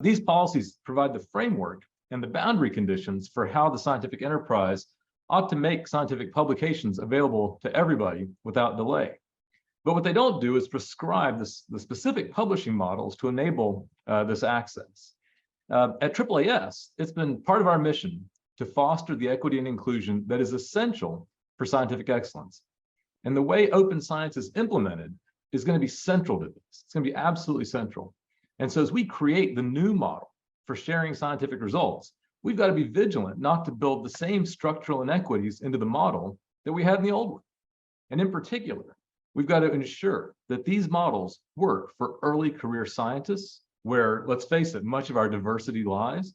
These policies provide the framework and the boundary conditions for how the scientific enterprise ought to make scientific publications available to everybody without delay. But what they don't do is prescribe the specific publishing models to enable this access. At AAAS, it's been part of our mission to foster the equity and inclusion that is essential for scientific excellence. And the way open science is implemented is going to be central to this. It's going to be absolutely central. And so as we create the new model for sharing scientific results, we've got to be vigilant not to build the same structural inequities into the model that we had in the old one. And in particular, we've got to ensure that these models work for early career scientists, where, let's face it, much of our diversity lies,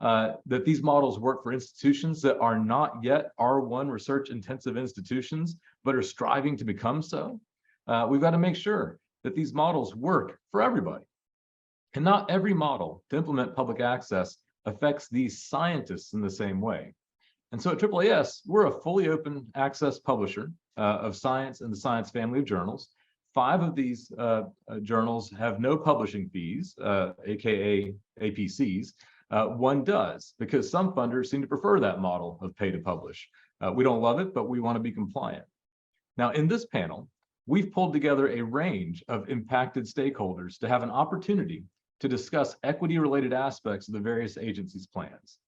that these models work for institutions that are not yet R1 research intensive institutions, but are striving to become so. We've got to make sure that these models work for everybody. And not every model to implement public access affects these scientists in the same way. And so at AAAS, we're a fully open access publisher of science and the science family of journals. 5 of these journals have no publishing fees, AKA APCs. 1 does, because some funders seem to prefer that model of pay to publish. We don't love it, but we want to be compliant. Now, in this panel, we've pulled together a range of impacted stakeholders to have an opportunity to discuss equity-related aspects of the various agencies' plans.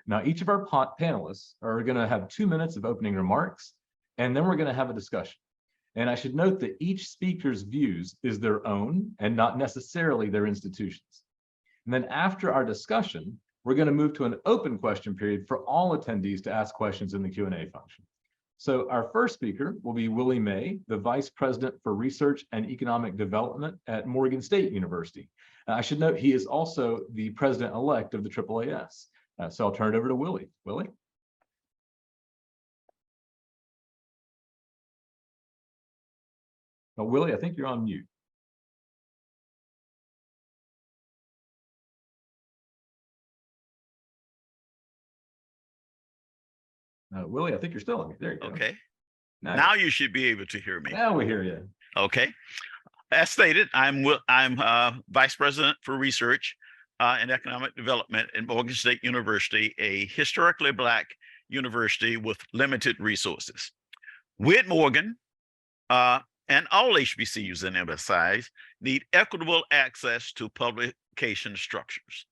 Now, each of our panelists are going to have 2 minutes of opening remarks, and then we're going to have a discussion. And I should note that each speaker's views is their own and not necessarily their institutions. And then after our discussion, we're going to move to an open question period for all attendees to ask questions in the Q&A function. So our first speaker will be Willie May, the Vice President for Research and Economic Development at Morgan State University. I should note he is also the President-elect of the AAAS. So I'll turn it over to Willie. Willie? Oh, Willie, I think you're on mute. Willie, I think you're still on mute. There you go. Okay. Now you should be able to hear me. Now we hear you. Okay. As stated, I'm Vice President for Research and Economic Development at Morgan State University, a historically Black university with limited resources. We at Morgan and all HBCUs and MSIs need equitable access to publication structures.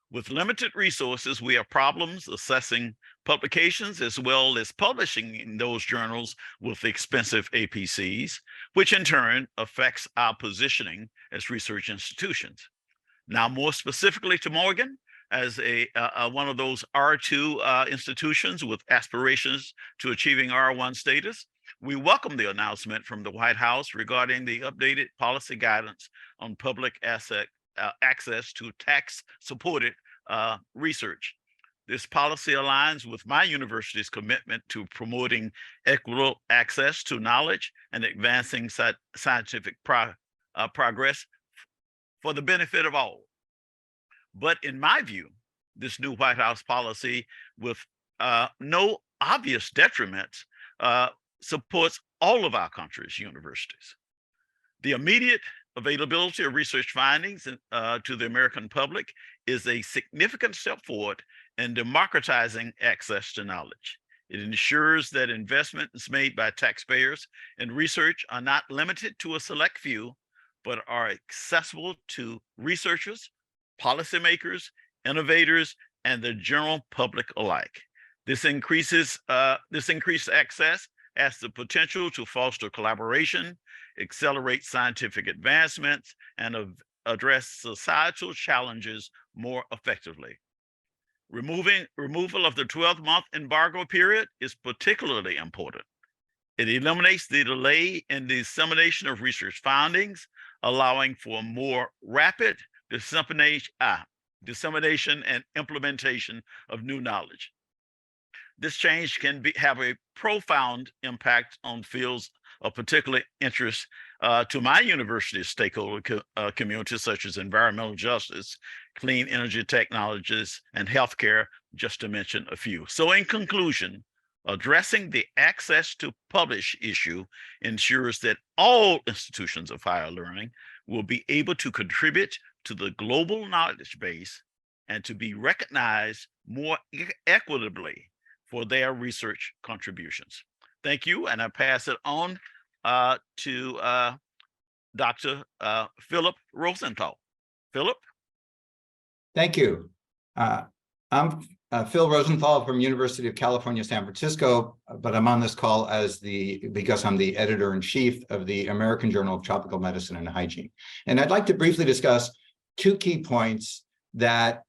With limited resources, we have problems assessing publications as well as publishing in those journals with expensive APCs, which in turn affects our positioning as research institutions. Now, more specifically to Morgan, as one of those R2 institutions with aspirations to achieving R1 status, we welcome the announcement from the White House regarding the updated policy guidance on public access to tax-supported research. This policy aligns with my university's commitment to promoting equitable access to knowledge and advancing scientific progress for the benefit of all. But in my view, this new White House policy, with no obvious detriments, supports all of our country's universities. The immediate availability of research findings to the American public is a significant step forward in democratizing access to knowledge. It ensures that investments made by taxpayers in research are not limited to a select few, but are accessible to researchers, policymakers, innovators, and the general public alike. This increased access has the potential to foster collaboration, accelerate scientific advancements, and address societal challenges more effectively. Removal of the 12-month embargo period is particularly important. It eliminates the delay in the dissemination of research findings, allowing for more rapid dissemination and implementation of new knowledge. This change can have a profound impact on fields of particular interest to my university's stakeholder community, such as environmental justice, clean energy technologies, and healthcare, just to mention a few. So in conclusion, addressing the access to publish issue ensures that all institutions of higher learning will be able to contribute to the global knowledge base and to be recognized more equitably for their research contributions. Thank you, and I pass it on to Dr. Philip Rosenthal. Philip? Thank you. I'm Phil Rosenthal from University of California, San Francisco, but I'm on this call because I'm the editor-in-chief of the American Journal of Tropical Medicine and Hygiene. And I'd like to briefly discuss two key points that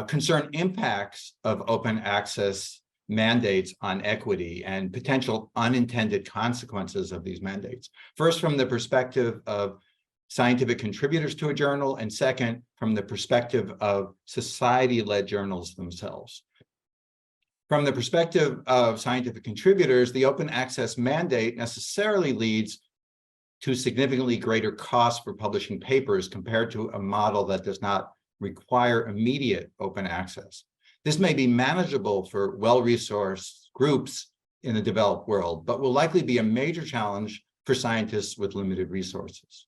concern impacts of open access mandates on equity and potential unintended consequences of these mandates. First, from the perspective of scientific contributors to a journal, and second, from the perspective of society-led journals themselves. From the perspective of scientific contributors, the open access mandate necessarily leads to significantly greater costs for publishing papers compared to a model that does not require immediate open access. This may be manageable for well-resourced groups in the developed world, but will likely be a major challenge for scientists with limited resources.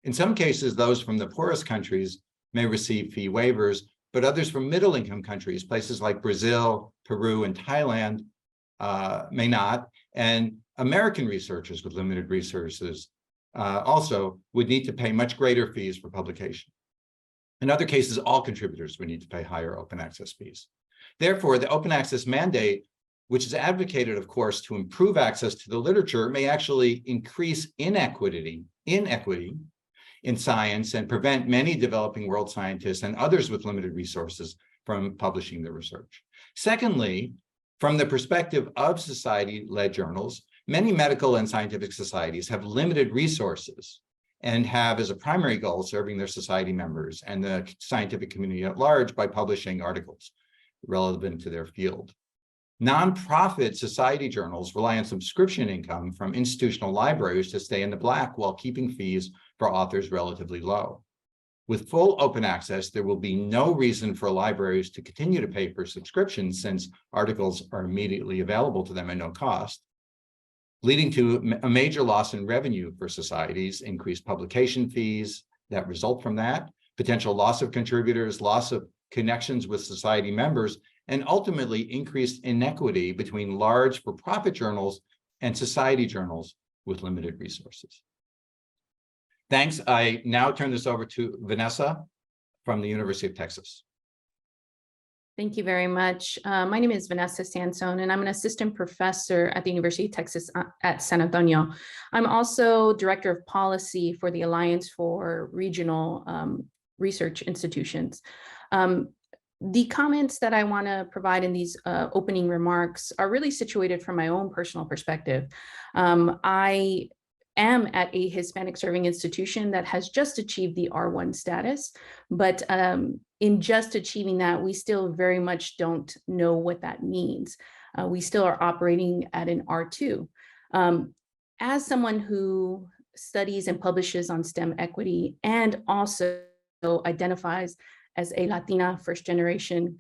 In some cases, those from the poorest countries may receive fee waivers, but others from middle-income countries, places like Brazil, Peru, and Thailand, may not. And American researchers with limited resources also would need to pay much greater fees for publication. In other cases, all contributors would need to pay higher open access fees. Therefore, the open access mandate, which is advocated, of course, to improve access to the literature, may actually increase inequity in science and prevent many developing world scientists and others with limited resources from publishing their research. Secondly, from the perspective of society-led journals, many medical and scientific societies have limited resources and have as a primary goal serving their society members and the scientific community at large by publishing articles relevant to their field. Nonprofit society journals rely on subscription income from institutional libraries to stay in the black while keeping fees for authors relatively low. With full open access, there will be no reason for libraries to continue to pay for subscriptions since articles are immediately available to them at no cost, leading to a major loss in revenue for societies, increased publication fees that result from that, potential loss of contributors, loss of connections with society members, and ultimately increased inequity between large for-profit journals and society journals with limited resources. Thanks. I now turn this over to Vanessa from the University of Texas. Thank you very much. My name is Vanessa Sansone, and I'm an assistant professor at the University of Texas at San Antonio. I'm also director of policy for the Alliance for Regional Research Institutions. The comments that I want to provide in these opening remarks are really situated from my own personal perspective. I am at a Hispanic serving institution that has just achieved the R1 status, but in just achieving that, we still very much don't know what that means. We still are operating at an R2. As someone who studies and publishes on STEM equity and also identifies as a Latina first generation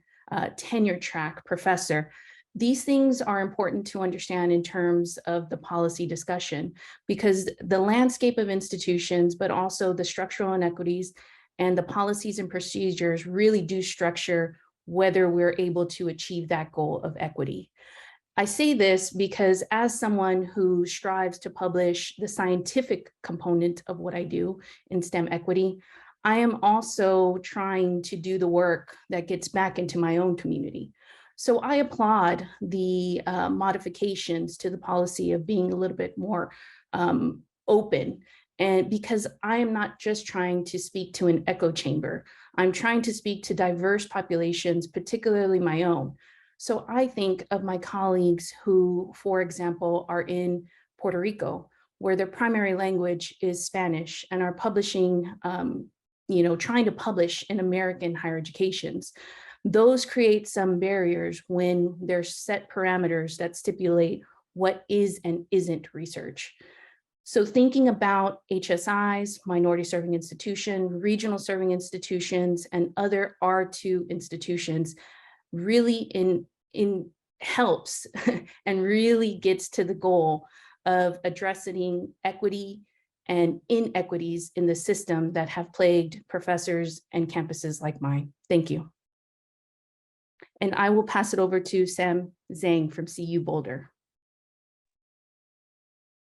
tenure track professor, these things are important to understand in terms of the policy discussion, because the landscape of institutions, but also the structural inequities and the policies and procedures really do structure whether we're able to achieve that goal of equity. I say this because as someone who strives to publish the scientific component of what I do in STEM equity, I am also trying to do the work that gets back into my own community. So I applaud the modifications to the policy of being a little bit more open, and because I am not just trying to speak to an echo chamber, I'm trying to speak to diverse populations, particularly my own. So I think of my colleagues who, for example, are in Puerto Rico, where their primary language is Spanish and are publishing, trying to publish in American higher educations. Those create some barriers when there's set parameters that stipulate what is and isn't research. So thinking about HSIs, minority serving institution, regional serving institutions, and other R2 institutions really helps and really gets to the goal of addressing equity and inequities in the system that have plagued professors and campuses like mine. Thank you. And I will pass it over to Sam Zhang from CU Boulder.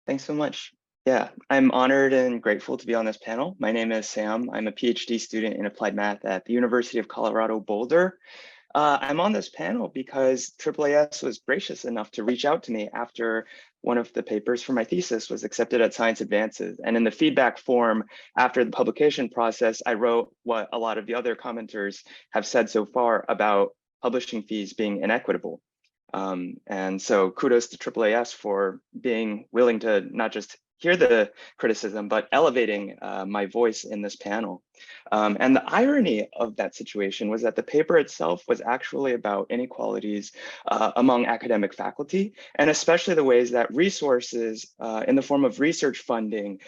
Thanks so much. Yeah, I'm honored and grateful to be on this panel. My name is Sam. I'm a PhD student in applied math at the University of Colorado Boulder. I'm on this panel because AAAS was gracious enough to reach out to me after one of the papers for my thesis was accepted at Science Advances. And in the feedback form after the publication process, I wrote what a lot of the other commenters have said so far about publishing fees being inequitable. And so kudos to AAAS for being willing to not just hear the criticism, but elevating my voice in this panel. And the irony of that situation was that the paper itself was actually about inequalities among academic faculty, and especially the ways that resources in the form of research funding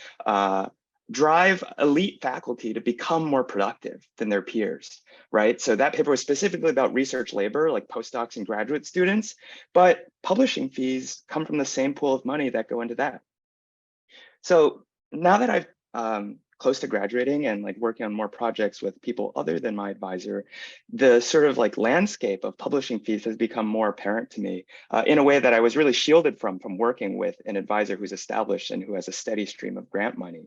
drive elite faculty to become more productive than their peers, right? So that paper was specifically about research labor, like postdocs and graduate students, but publishing fees come from the same pool of money that go into that. So now that I've close to graduating and like working on more projects with people other than my advisor, the sort of like landscape of publishing fees has become more apparent to me in a way that I was really shielded from working with an advisor who's established and who has a steady stream of grant money.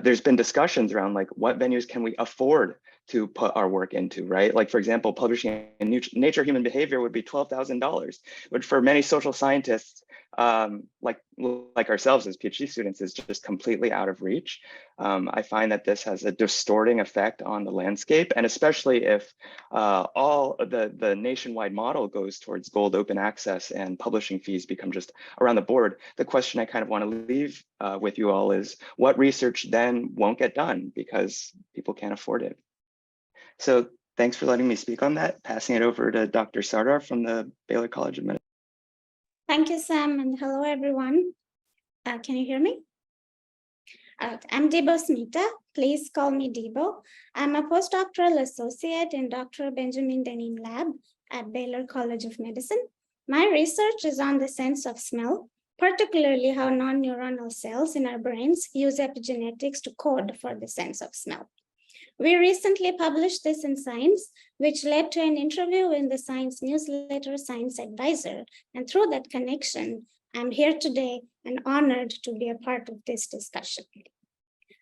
There's been discussions around like what venues can we afford to put our work into, right? Like for example, publishing in Nature Human Behavior would be $12,000, which for many social scientists like ourselves as PhD students is just completely out of reach. I find that this has a distorting effect on the landscape, and especially if all the nationwide model goes towards gold open access and publishing fees become just around the board. The question I kind of want to leave with you all is what research then won't get done because people can't afford it. So thanks for letting me speak on that. Passing it over to Dr. Sardar from the Baylor College of Medicine. Thank you, Sam, and hello, everyone. Can you hear me? I'm Debo Smita. Please call me Debo. I'm a postdoctoral associate in Dr. Benjamin Denning Lab at Baylor College of Medicine. My research is on the sense of smell, particularly how non-neuronal cells in our brains use epigenetics to code for the sense of smell. We recently published this in Science, which led to an interview in the Science newsletter Science Advisor. And through that connection, I'm here today and honored to be a part of this discussion.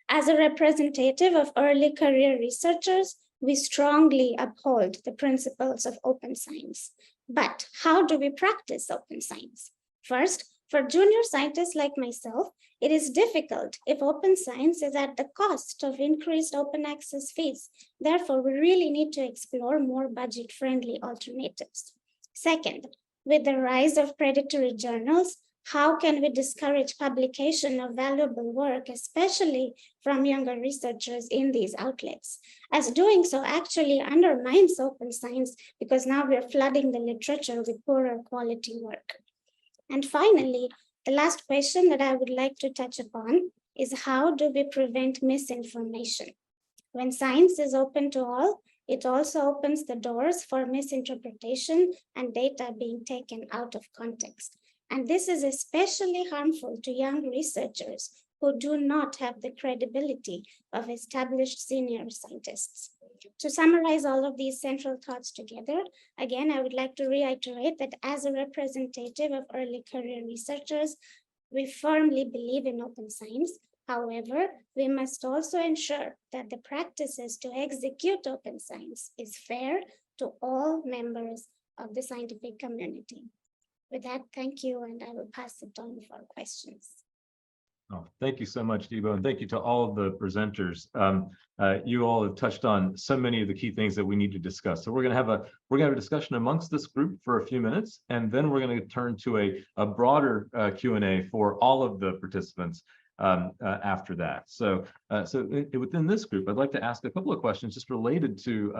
As a representative of early career researchers, we strongly uphold the principles of open science. But how do we practice open science? First, for junior scientists like myself, it is difficult if open science is at the cost of increased open access fees. Therefore, we really need to explore more budget-friendly alternatives. Second, with the rise of predatory journals, how can we discourage publication of valuable work, especially from younger researchers in these outlets? As doing so actually undermines open science because now we're flooding the literature with poorer quality work. And finally, the last question that I would like to touch upon is how do we prevent misinformation? When science is open to all, it also opens the doors for misinterpretation and data being taken out of context. And this is especially harmful to young researchers who do not have the credibility of established senior scientists. To summarize all of these central thoughts together, again, I would like to reiterate that as a representative of early career researchers, we firmly believe in open science. However, we must also ensure that the practices to execute open science is fair to all members of the scientific community. With that, thank you, and I will pass it on for questions. Oh, thank you so much, Debo, and thank you to all of the presenters. You all have touched on so many of the key things that we need to discuss. So we're going to have a discussion amongst this group for a few minutes, and then we're going to turn to a broader Q&A for all of the participants after that. So within this group, I'd like to ask a couple of questions just related to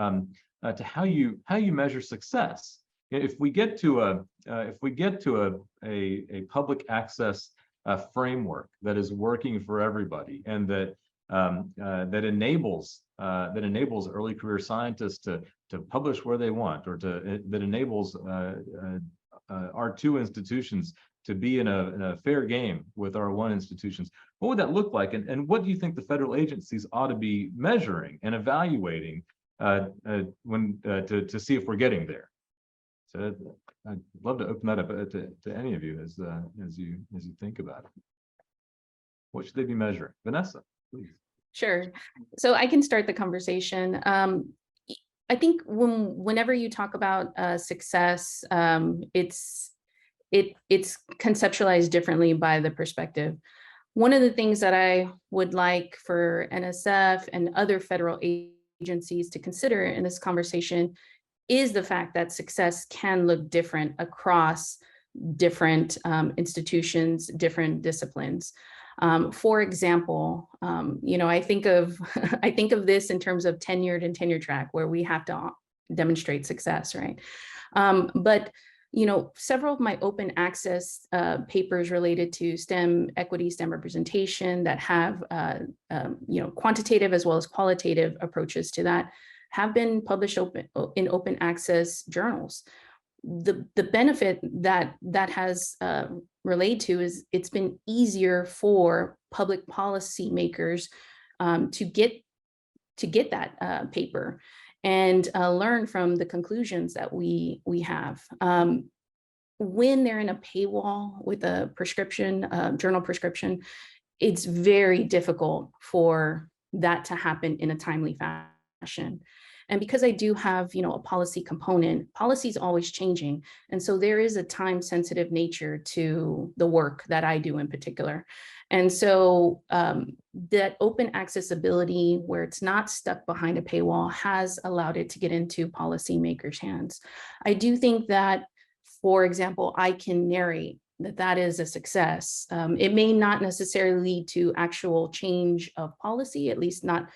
how you measure success. If we get to a public access framework that is working for everybody and that enables early career scientists to publish where they want, or that enables our two institutions to be in a fair game with our one institutions, what would that look like? And what do you think the federal agencies ought to be measuring and evaluating to see if we're getting there? So I'd love to open that up to any of you as you think about it. What should they be measuring? Vanessa, please. Sure. So I can start the conversation. I think whenever you talk about success, it's conceptualized differently by the perspective. One of the things that I would like for NSF and other federal agencies to consider in this conversation is the fact that success can look different across different institutions, different disciplines. For example, I think of this in terms of tenured and tenure track, where we have to demonstrate success, right? But several of my open access papers related to STEM equity, STEM representation that have quantitative as well as qualitative approaches to that have been published in open access journals. The benefit that has relayed to is it's been easier for public policy makers to get that paper and learn from the conclusions that we have. When they're in a paywall with a prescription, journal prescription, it's very difficult for that to happen in a timely fashion. And because I do have, a policy component, policy is always changing. And so there is a time-sensitive nature to the work that I do in particular. And so that open accessibility, where it's not stuck behind a paywall, has allowed it to get into policymakers' hands. I do think that, for example, I can narrate that is a success. It may not necessarily lead to actual change of policy, at least not,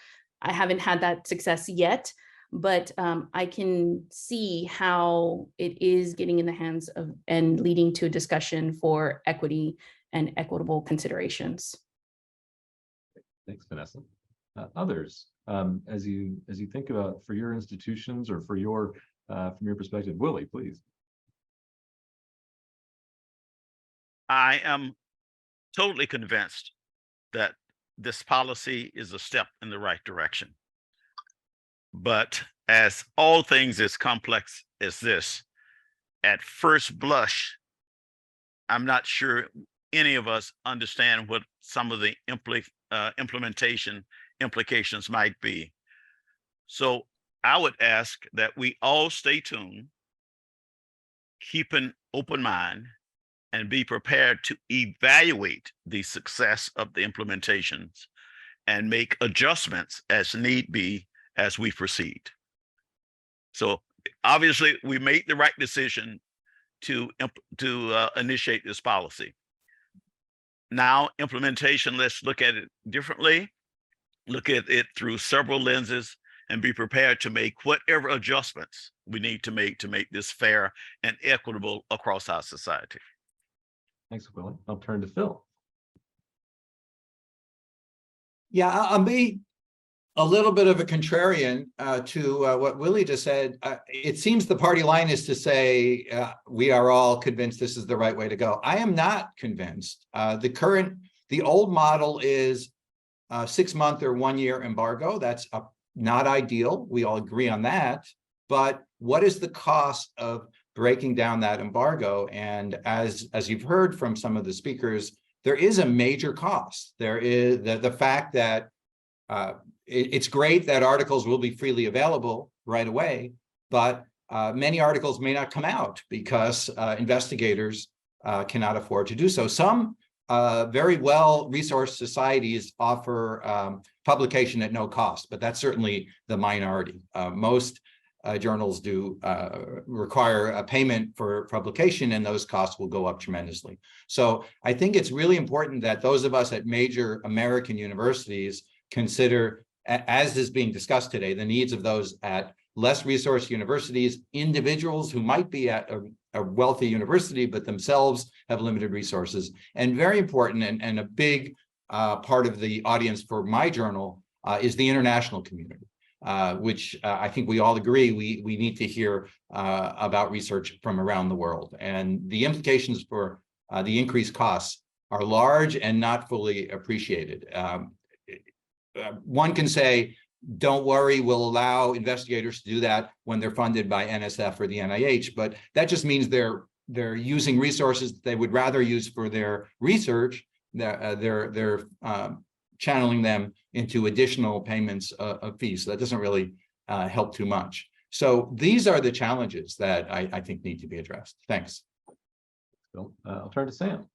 I haven't had that success yet. But I can see how it is getting in the hands of and leading to a discussion for equity and equitable considerations. Thanks, Vanessa. Others, as you think about for your institutions or from your perspective, Willie, please. I am totally convinced that this policy is a step in the right direction. But as all things as complex as this, at first blush, I'm not sure any of us understand what some of the implementation implications might be. So I would ask that we all stay tuned, keep an open mind, and be prepared to evaluate the success of the implementations and make adjustments as need be as we proceed. So obviously we made the right decision to initiate this policy. Now implementation, let's look at it differently, look at it through several lenses, and be prepared to make whatever adjustments we need to make this fair and equitable across our society. Thanks, Willie. I'll turn to Phil. Yeah, I'll be a little bit of a contrarian to what Willie just said. It seems the party line is to say we are all convinced this is the right way to go. I am not convinced. The old model is 6-month or 1-year embargo. That's not ideal. We all agree on that. But what is the cost of breaking down that embargo? And as you've heard from some of the speakers, there is a major cost. There is the fact that it's great that articles will be freely available right away, but many articles may not come out because investigators cannot afford to do so. Some very well-resourced societies offer publication at no cost, but that's certainly the minority. Most journals do require a payment for publication, and those costs will go up tremendously. So I think it's really important that those of us at major American universities consider, as is being discussed today, the needs of those at less resourced universities, individuals who might be at a wealthy university but themselves have limited resources. And very important and a big part of the audience for my journal is the international community. Which I think we all agree we need to hear about research from around the world. And the implications for the increased costs are large and not fully appreciated. One can say, don't worry, we'll allow investigators to do that when they're funded by NSF or the NIH, but that just means they're using resources that they would rather use for their research. They're channeling them into additional payments of fees. So that doesn't really help too much. So these are the challenges that I think need to be addressed. Thanks. So, I'll turn to Sam.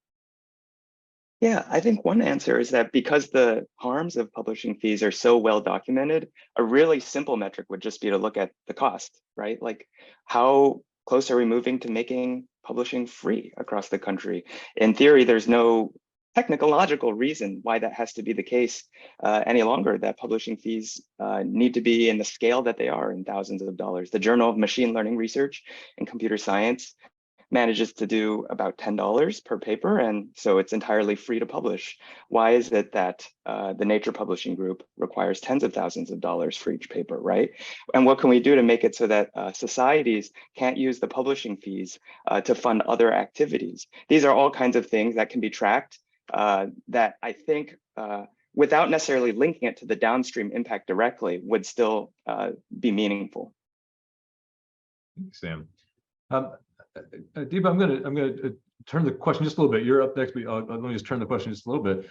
Yeah, I think one answer is that because the harms of publishing fees are so well documented, a really simple metric would just be to look at the cost, right? Like, how close are we moving to making publishing free across the country? In theory, there's no technological reason why that has to be the case any longer, that publishing fees need to be in the scale that they are, in thousands of dollars. The Journal of Machine Learning Research and Computer Science manages to do about $10 per paper, and so it's entirely free to publish. Why is it that the Nature Publishing Group requires tens of thousands of dollars for each paper, right? And what can we do to make it so that societies can't use the publishing fees to fund other activities? These are all kinds of things that can be tracked that I think, without necessarily linking it to the downstream impact directly, would still be meaningful. Thanks, Sam. Deepa, I'm gonna turn the question just a little bit. You're up next, but let me just turn the question just a little bit.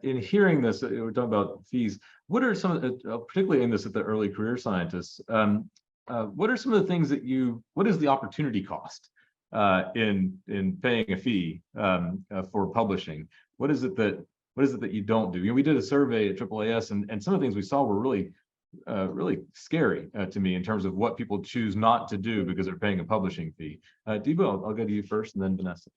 In hearing this, we're talking about fees. What are some of the, particularly in this at the early career scientists, what are some of the things that what is the opportunity cost in paying a fee for publishing? What is it that you don't do? You know, we did a survey at AAAS, and some of the things we saw were really scary to me in terms of what people choose not to do because they're paying a publishing fee. Deepa, I'll go to you first, and then Vanessa.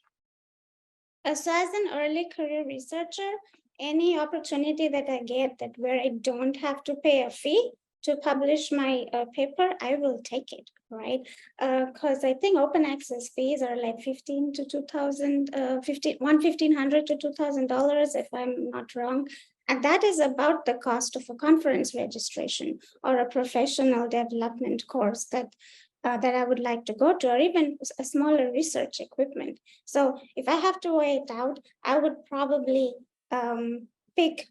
So as an early career researcher, any opportunity that I get that where I don't have to pay a fee to publish my paper, I will take it, right? Because I think open access fees are like $1,500 to $2,000, if I'm not wrong. And that is about the cost of a conference registration or a professional development course that I would like to go to, or even a smaller research equipment. So if I have to weigh it out, I would probably pick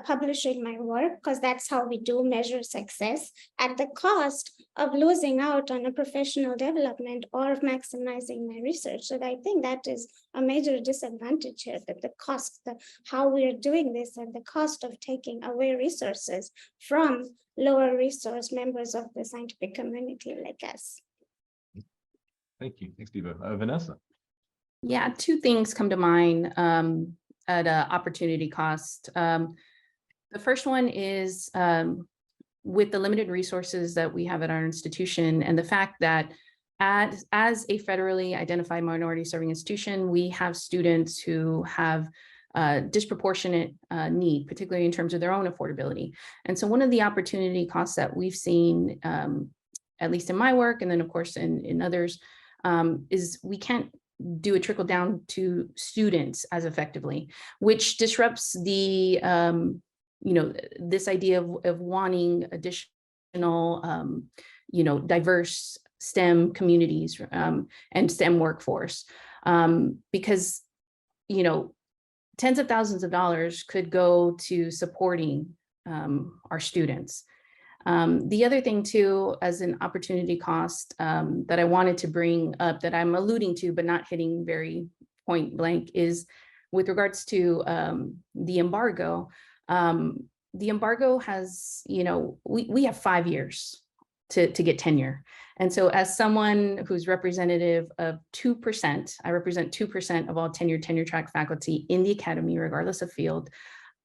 publishing my work, because that's how we do measure success, at the cost of losing out on a professional development or maximizing my research. So I think that is a major disadvantage here, that the cost, how we are doing this, and the cost of taking away resources from lower resource members of the scientific community like us. Thank you. Thanks, Deepa. Vanessa. Yeah, two things come to mind at opportunity cost. The first one is with the limited resources that we have at our institution, and the fact that as a federally identified minority serving institution, we have students who have disproportionate need, particularly in terms of their own affordability. And so one of the opportunity costs that we've seen, at least in my work, and then of course in others, is we can't do a trickle down to students as effectively, which disrupts the this idea of wanting additional, diverse STEM communities and STEM workforce, because, tens of thousands of dollars could go to supporting our students. The other thing too, as an opportunity cost that I wanted to bring up, that I'm alluding to, but not hitting very point blank, is with regards to the embargo. The embargo has, we have 5 years to get tenure. And so as someone who's representative of 2%, I represent 2% of all tenure track faculty in the academy, regardless of field.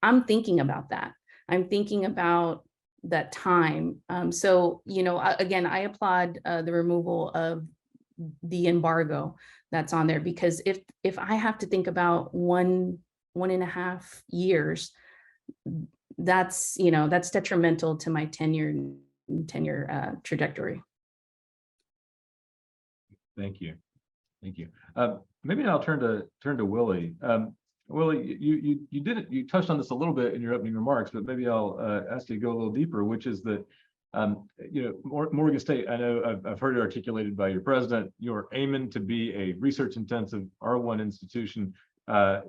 I'm thinking about that. I'm thinking about that time. Again, I applaud the removal of the embargo that's on there, because if I have to think about 1.5 years, that's detrimental to my tenure trajectory. Thank you. Maybe I'll turn to Willie. Willie, you touched on this a little bit in your opening remarks, but maybe I'll ask you to go a little deeper, which is that Morgan State, I know I've heard it articulated by your president, you're aiming to be a research intensive R1 institution,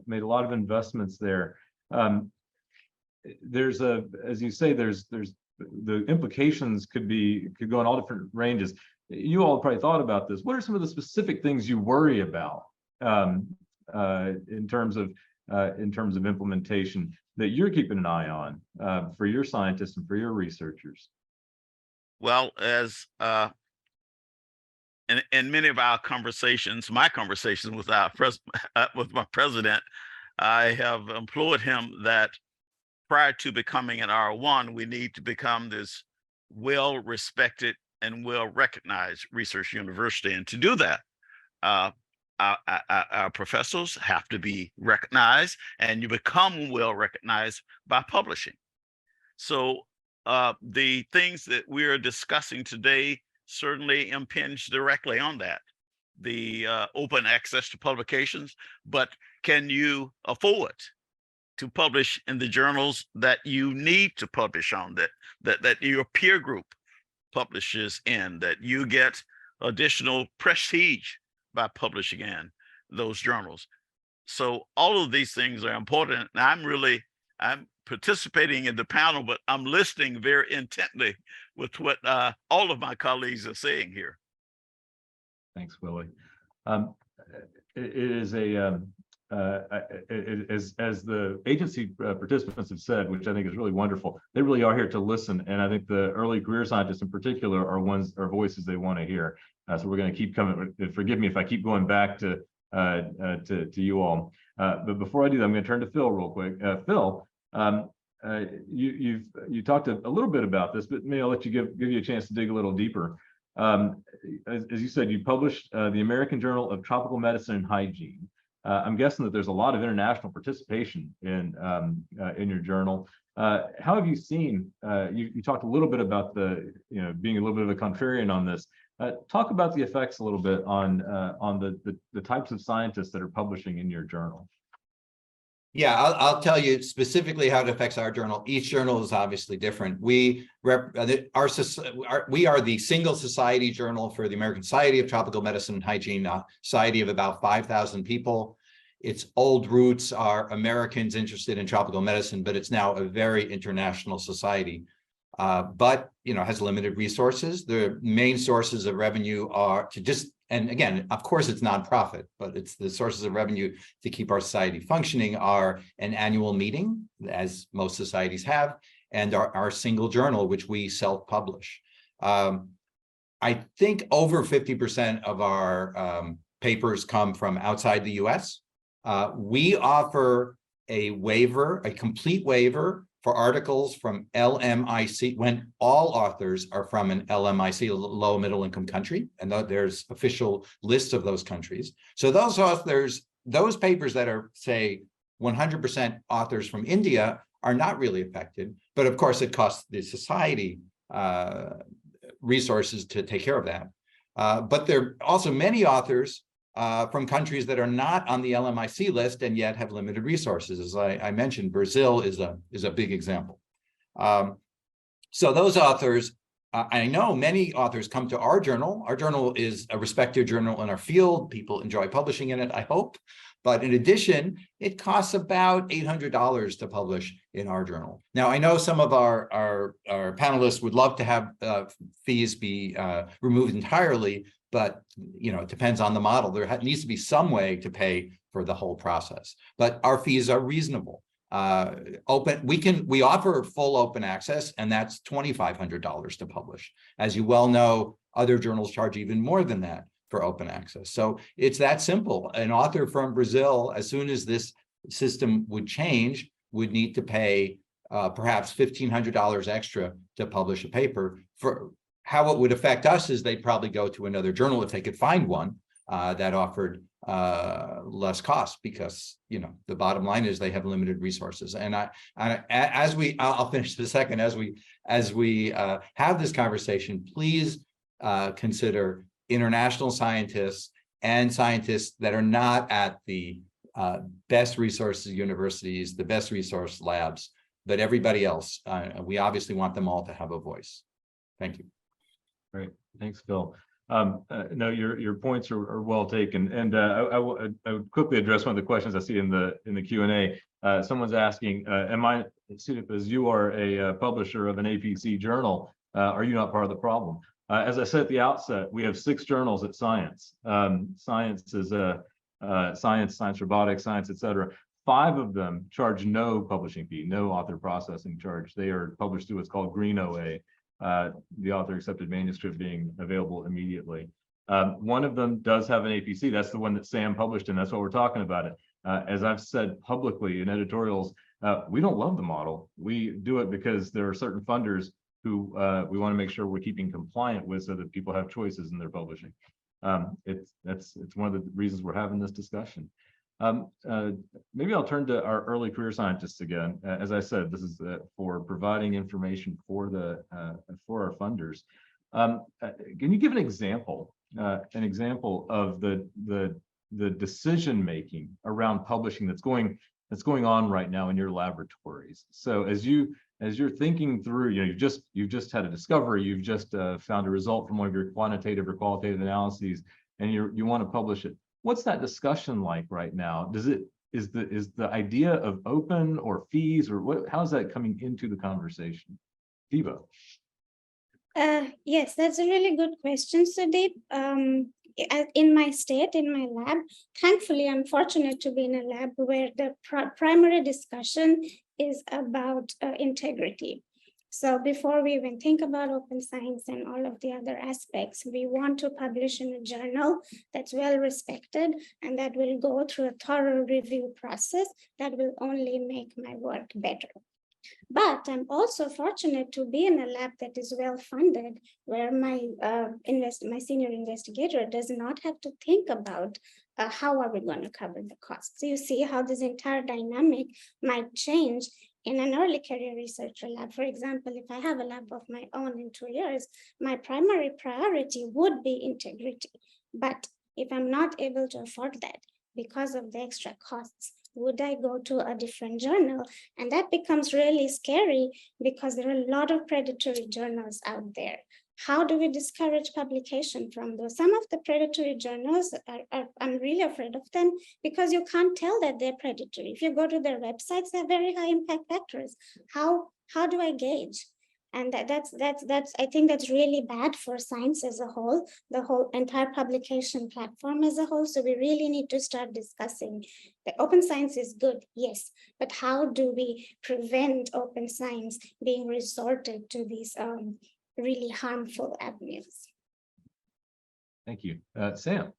made a lot of investments there. As you say, there's the implications could go in all different ranges. You all probably thought about this. What are some of the specific things you worry about in terms of implementation that you're keeping an eye on for your scientists and for your researchers? Well, as in many of our conversations, my conversations with with my president, I have implored him that prior to becoming an R1, we need to become this well-respected and well-recognized research university. And to do that, our professors have to be recognized, and you become well-recognized by publishing. So the things that we're discussing today certainly impinge directly on that. The open access to publications, but can you afford to publish in the journals that you need to publish on, that your peer group publishes in, that you get additional prestige by publishing in those journals? So all of these things are important. And I'm participating in the panel, but I'm listening very intently with what all of my colleagues are saying here. Thanks, Willie. It is as the agency participants have said, which I think is really wonderful, they really are here to listen. And I think the early career scientists in particular are voices they want to hear. So we're going to keep coming. Forgive me if I keep going back to you all. But before I do that, I'm going to turn to Phil real quick. Phil, you talked a little bit about this, but maybe I'll let you give you a chance to dig a little deeper. As you said, you published the American Journal of Tropical Medicine and Hygiene. I'm guessing that there's a lot of international participation in your journal. How have you seen? You talked a little bit about being a little bit of a contrarian on this. Talk about the effects a little bit on the types of scientists that are publishing in your journal. Yeah, I'll tell you specifically how it affects our journal. Each journal is obviously different. We are the single society journal for the American Society of Tropical Medicine and Hygiene, a society of about 5,000 people. Its old roots are Americans interested in tropical medicine, but it's now a very international society. But has limited resources. The main sources of revenue are and again, of course, it's nonprofit, but it's the sources of revenue to keep our society functioning are an annual meeting, as most societies have, and our single journal, which we self-publish. I think over 50% of our papers come from outside the US. We offer a waiver, a complete waiver for articles from LMIC when all authors are from an LMIC, low middle income country, and there's official lists of those countries. So those authors, those papers that are, say, 100% authors from India are not really affected, but of course it costs the society resources to take care of that. But there are also many authors from countries that are not on the LMIC list and yet have limited resources. As I mentioned, Brazil is a big example. So those authors, I know many authors come to our journal. Our journal is a respected journal in our field. People enjoy publishing in it, I hope. But in addition, it costs about $800 to publish in our journal. Now, I know some of our panelists would love to have fees be removed entirely, but it depends on the model. There needs to be some way to pay for the whole process. But our fees are reasonable. We offer full open access, and that's $2,500 to publish. As you well know, other journals charge even more than that for open access. So it's that simple. An author from Brazil, as soon as this system would change, would need to pay perhaps $1,500 extra to publish a paper. For how it would affect us is they'd probably go to another journal if they could find one that offered less cost, because the bottom line is they have limited resources. And I'll finish in a second. As we have this conversation, please consider international scientists and scientists that are not at the best resources universities, the best resource labs, but everybody else. We obviously want them all to have a voice. Thank you. Great, thanks, Phil. No, your points are well taken, and I would quickly address one of the questions I see in the Q&A. Someone's asking, am I, as you are a publisher of an APC journal, are you not part of the problem? As I said at the outset, we have 6 journals at Science. Science is Science Robotics, Science, etc. 5 of them charge no publishing fee, no author processing charge. They are published through what's called Green OA. The author accepted manuscript being available immediately. One of them does have an APC. That's the one that Sam published, and that's what we're talking about it. As I've said publicly in editorials, we don't love the model. We do it because there are certain funders who we want to make sure we're keeping compliant with, so that people have choices in their publishing. It's one of the reasons we're having this discussion. Maybe I'll turn to our early career scientists again. As I said, this is for providing information for our funders. Can you give an example of the decision making around publishing that's going on right now in your laboratories? So as you're thinking through, you've just had a discovery, you've just found a result from one of your quantitative or qualitative analyses, and you want to publish it. What's that discussion like right now? Is the idea of open or fees, or how's that coming into the conversation? Debo. Yes, that's a really good question, Sudeep. In my state, in my lab, thankfully, I'm fortunate to be in a lab where the primary discussion is about integrity. So before we even think about open science and all of the other aspects, we want to publish in a journal that's well respected and that will go through a thorough review process that will only make my work better. But I'm also fortunate to be in a lab that is well funded, where my senior investigator does not have to think about how are we going to cover the costs. So you see how this entire dynamic might change in an early career researcher lab. For example, if I have a lab of my own in 2 years, my primary priority would be integrity. But if I'm not able to afford that because of the extra costs, would I go to a different journal? And that becomes really scary because there are a lot of predatory journals out there. How do we discourage publication from those? Some of the predatory journals, I'm really afraid of them because you can't tell that they're predatory. If you go to their websites, they're very high impact factors. How do I gauge? And that's I think that's really bad for science as a whole, the whole entire publication platform as a whole. So we really need to start discussing that open science is good, yes, but how do we prevent open science being resorted to these really harmful avenues? Thank you. Sam.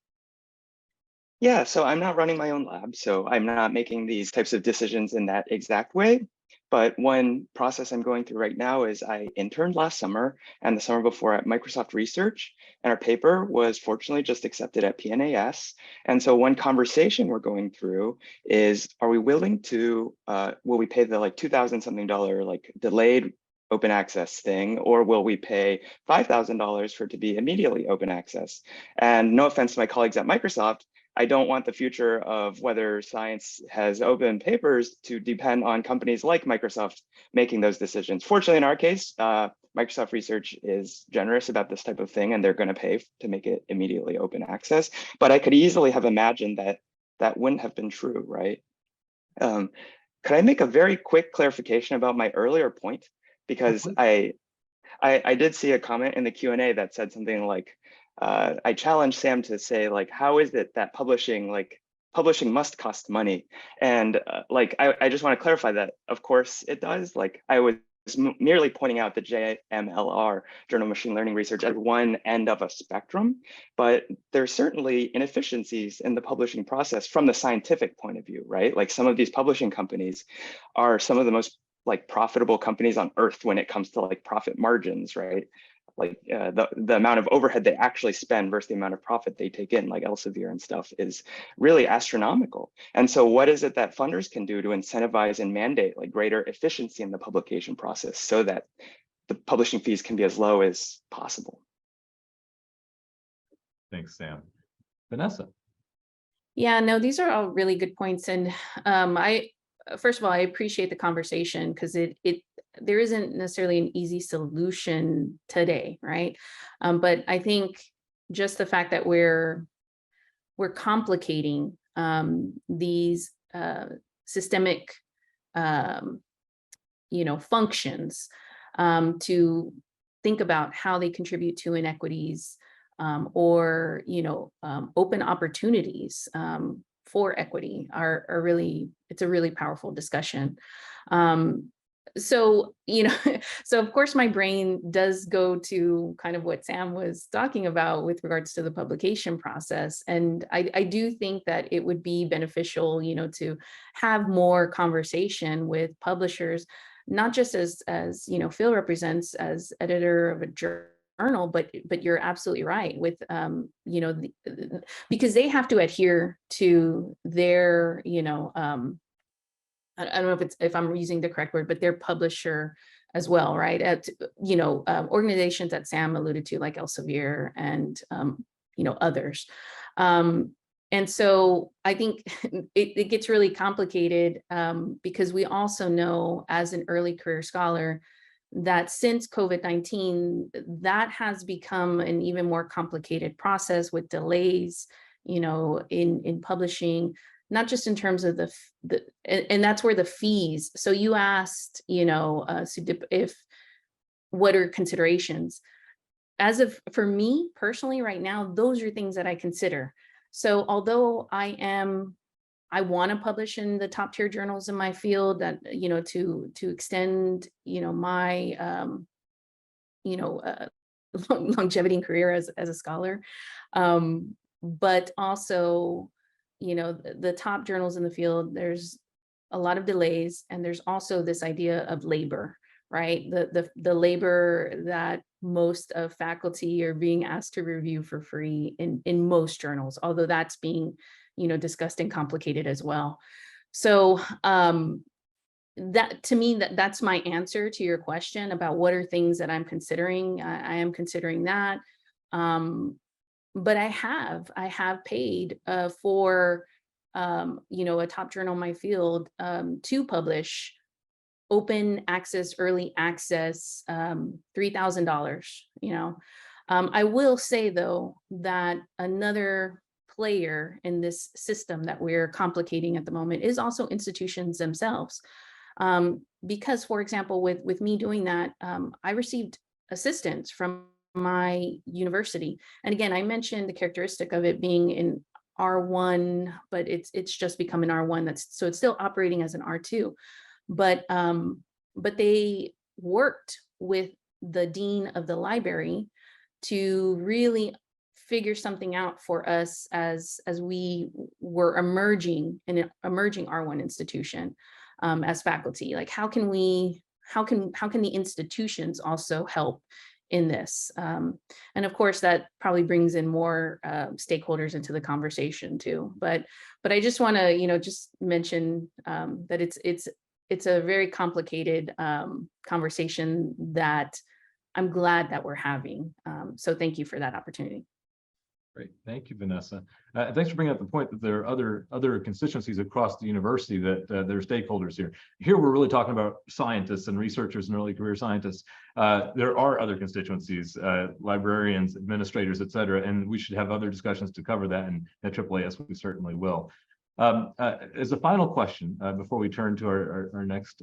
Yeah, so I'm not running my own lab, so I'm not making these types of decisions in that exact way. But one process I'm going through right now is I interned last summer and the summer before at Microsoft Research, and our paper was fortunately just accepted at PNAS. And so one conversation we're going through is, are we willing to, will we pay the like $2,000 something like delayed open access thing, or will we pay $5,000 for it to be immediately open access? And no offense to my colleagues at Microsoft, I don't want the future of whether science has open papers to depend on companies like Microsoft making those decisions. Fortunately, in our case, Microsoft Research is generous about this type of thing, and they're going to pay to make it immediately open access. But I could easily have imagined that that wouldn't have been true, right? Could I make a very quick clarification about my earlier point? Because I did see a comment in the Q&A that said something like, I challenged Sam to say, like, how is it that publishing must cost money? And I just want to clarify that, of course it does. Like, I was merely pointing out the JMLR, Journal of Machine Learning Research, as one end of a spectrum, but there's certainly inefficiencies in the publishing process from the scientific point of view, right? Like, some of these publishing companies are some of the most profitable companies on earth when it comes to profit margins, right? The amount of overhead they actually spend versus the amount of profit they take in, like Elsevier and stuff, is really astronomical. And so what is it that funders can do to incentivize and mandate greater efficiency in the publication process so that the publishing fees can be as low as possible? Thanks, Sam. Vanessa. Yeah, no, these are all really good points. And first of all, I appreciate the conversation because it there isn't necessarily an easy solution today, right? But I think just the fact that we're complicating these systemic functions to think about how they contribute to inequities or open opportunities for equity are really, it's a really powerful discussion. So, so of course my brain does go to kind of what Sam was talking about with regards to the publication process. And I do think that it would be beneficial, to have more conversation with publishers, not just as Phil represents as editor of a journal, but you're absolutely right with, because they have to adhere to their, I don't know if I'm using the correct word, but their publisher as well, right? At organizations that Sam alluded to, like Elsevier and others. And so I think it gets really complicated because we also know, as an early career scholar, that since COVID-19, that has become an even more complicated process with delays, in publishing, not just in terms of and that's where the fees. So you asked, if what are considerations? For me personally, right now, those are things that I consider. So although I want to publish in the top tier journals in my field, that to extend my longevity and career as a scholar, but also the top journals in the field, there's a lot of delays, and there's also this idea of labor, right? The labor that most of faculty are being asked to review for free in most journals, although that's being discussed and complicated as well. So that, to me, that's my answer to your question about what are things that I'm considering. I am considering that. But I have paid for a top journal in my field to publish open access, early access, $3,000. I will say though that another player in this system that we're complicating at the moment is also institutions themselves. Because, for example, with me doing that, I received assistance from my university. And again, I mentioned the characteristic of it being in R1, but it's just become an R1. So it's still operating as an R2. But they worked with the dean of the library to really figure something out for us as we were emerging in an emerging R1 institution as faculty. Like, how can the institutions also help in this? And of course, that probably brings in more stakeholders into the conversation too. But I just want to, just mention that it's a very complicated conversation that I'm glad that we're having. So thank you for that opportunity. Great, thank you, Vanessa. Thanks for bringing up the point that there are other constituencies across the university that are stakeholders here. Here, we're really talking about scientists and researchers and early career scientists. There are other constituencies, librarians, administrators, et cetera, and we should have other discussions to cover that, and at AAAS we certainly will. As a final question, before we turn to our next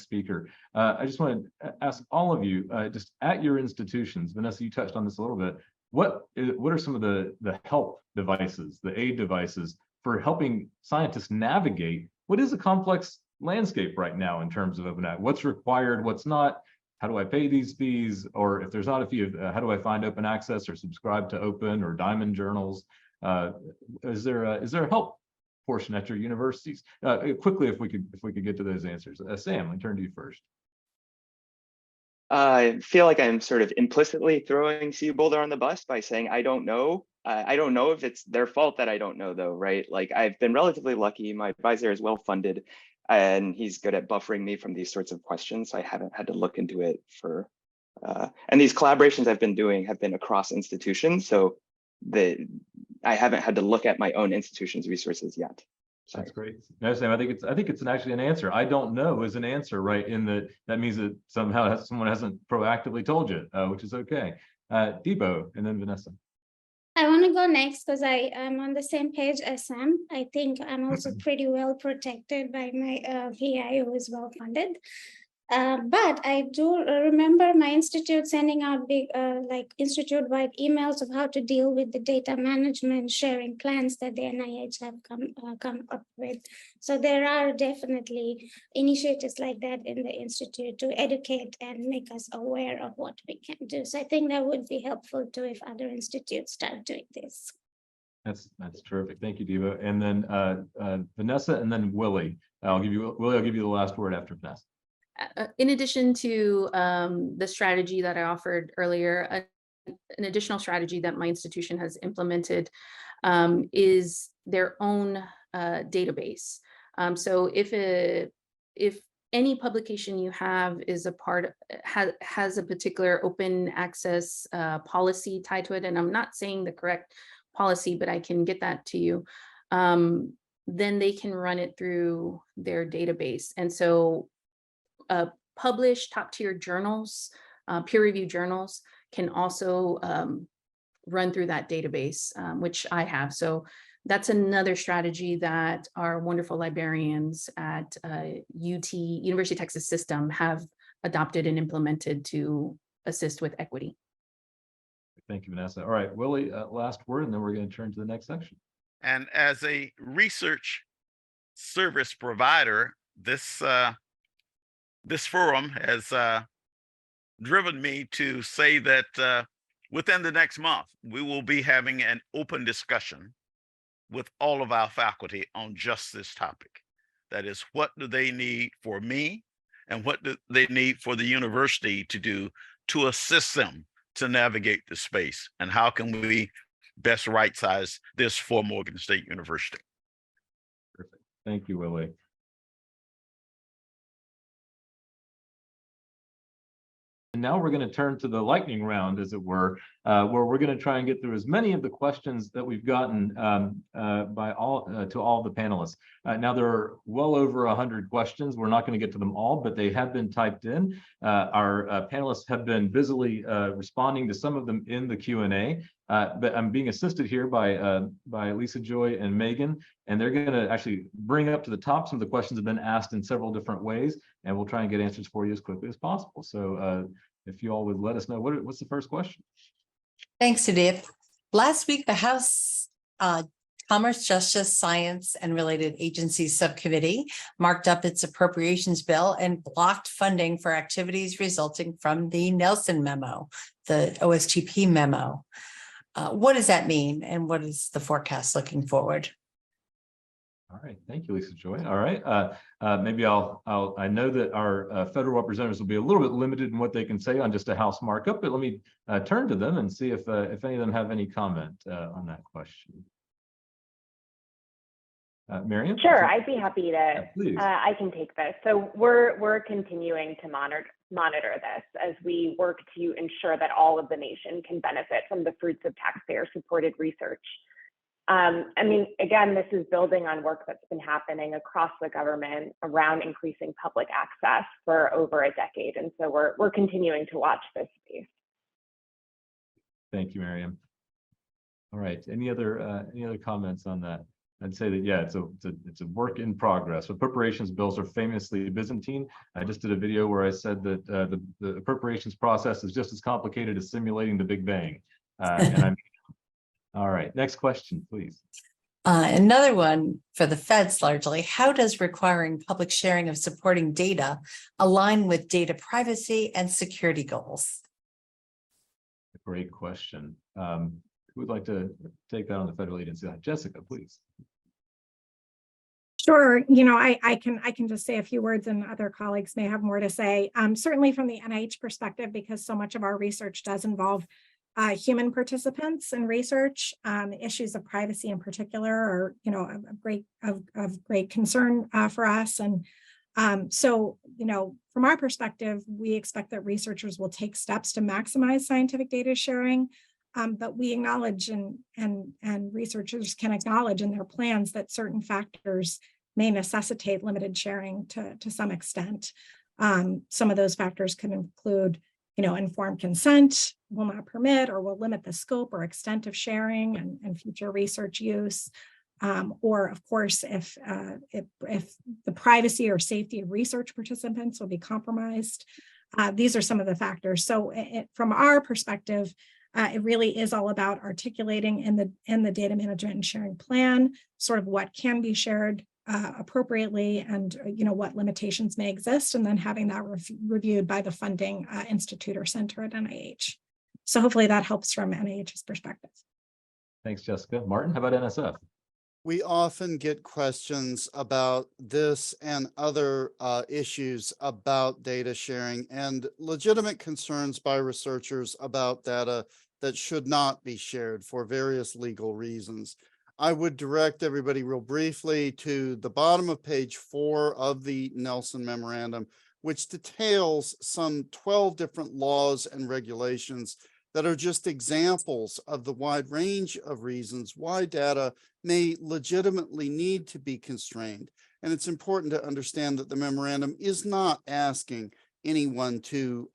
speaker, I just want to ask all of you, just at your institutions, Vanessa, you touched on this a little bit. What are some of the help devices, the aid devices for helping scientists navigate what is a complex landscape right now in terms of open access? What's required, what's not? How do I pay these fees? Or if there's not a fee, how do I find open access or subscribe to open or diamond journals? Is there a help portion at your universities? Quickly, if we could get to those answers. Sam, I turn to you first. I feel like I'm sort of implicitly throwing CU Boulder on the bus by saying I don't know. I don't know if it's their fault that I don't know, though, right? Like, I've been relatively lucky. My advisor is well funded, and he's good at buffering me from these sorts of questions. So I haven't had to look into it for. And these collaborations I've been doing have been across institutions, so I haven't had to look at my own institution's resources yet. That's great. No, Sam, I think it's actually an answer. I don't know is an answer, right? That means that somehow someone hasn't proactively told you, which is okay. Debo and then Vanessa. I want to go next because I am on the same page as Sam. I think I'm also pretty well protected by my VI, who is well funded. But I do remember my institute sending out big, like institute-wide emails of how to deal with the data management sharing plans that the NIH have come up with. So there are definitely initiatives like that in the institute to educate and make us aware of what we can do. So I think that would be helpful too if other institutes start doing this. That's terrific. Thank you, Debo. And then Vanessa, and then Willie. I'll give you the last word after Vanessa. In addition to the strategy that I offered earlier, an additional strategy that my institution has implemented is their own database. So if any publication you have is has a particular open access policy tied to it, and I'm not saying the correct policy, but I can get that to you, then they can run it through their database. And so published top-tier journals, peer-reviewed journals can also run through that database, which I have. So that's another strategy that our wonderful librarians at University of Texas System have adopted and implemented to assist with equity. Thank you, Vanessa. All right, Willie, last word, and then we're going to turn to the next section. And as a research service provider, this forum has driven me to say that within the next month, we will be having an open discussion with all of our faculty on just this topic. That is, what do they need for me and what do they need for the university to do to assist them to navigate the space, and how can we best right-size this for Morgan State University? Perfect. Thank you, Willie. And now we're going to turn to the lightning round, as it were, where we're going to try and get through as many of the questions that we've gotten to all the panelists. Now, there are well over 100 questions. We're not going to get to them all, but they have been typed in. Our panelists have been busily responding to some of them in the Q&A. But I'm being assisted here by Lisa Joy and Megan, and they're going to actually bring up to the top some of the questions that have been asked in several different ways, and we'll try and get answers for you as quickly as possible. So if you all would let us know, what's the first question? Thanks, Sudip. Last week, the House Commerce, Justice, Science, and Related Agencies Subcommittee marked up its appropriations bill and blocked funding for activities resulting from the Nelson memo, the OSTP memo. What does that mean, and what is the forecast looking forward? All right, thank you, Lisa Joy. All right, maybe I know that our federal representatives will be a little bit limited in what they can say on just a House markup, but let me turn to them and see if any of them have any comment on that question. Miriam? Sure, I'd be happy to. Yeah, please. I can take this. So we're continuing to monitor this as we work to ensure that all of the nation can benefit from the fruits of taxpayer-supported research. I mean, again, this is building on work that's been happening across the government around increasing public access for over a decade, and so we're continuing to watch this space. Thank you, Miriam. All right, any other comments on that? I'd say that, yeah, it's a work in progress. Appropriations bills are famously Byzantine. I just did a video where I said that the appropriations process is just as complicated as simulating the Big Bang. All right, next question, please. Another one for the feds largely. How does requiring public sharing of supporting data align with data privacy and security goals? Great question. Who would like to take that on the federal agency? Jessica, please. Sure. You know, I can just say a few words, and other colleagues may have more to say. Certainly from the NIH perspective, because so much of our research does involve human participants in research, issues of privacy in particular are, you know, of great concern for us. And so, you know, from our perspective, we expect that researchers will take steps to maximize scientific data sharing. But we acknowledge and researchers can acknowledge in their plans that certain factors may necessitate limited sharing to some extent. Some of those factors can include, informed consent will not permit or will limit the scope or extent of sharing and future research use. Or of course, if the privacy or safety of research participants will be compromised. These are some of the factors. So from our perspective, it really is all about articulating in the data management and sharing plan, sort of what can be shared appropriately and what limitations may exist, and then having that reviewed by the funding institute or center at NIH. So hopefully that helps from NIH's perspective. Thanks, Jessica. Martin, how about NSF? We often get questions about this and other issues about data sharing and legitimate concerns by researchers about data that should not be shared for various legal reasons. I would direct everybody real briefly to the bottom of page 4 of the Nelson Memorandum, which details some 12 different laws and regulations that are just examples of the wide range of reasons why data may legitimately need to be constrained. And it's important to understand that the memorandum is not asking anyone to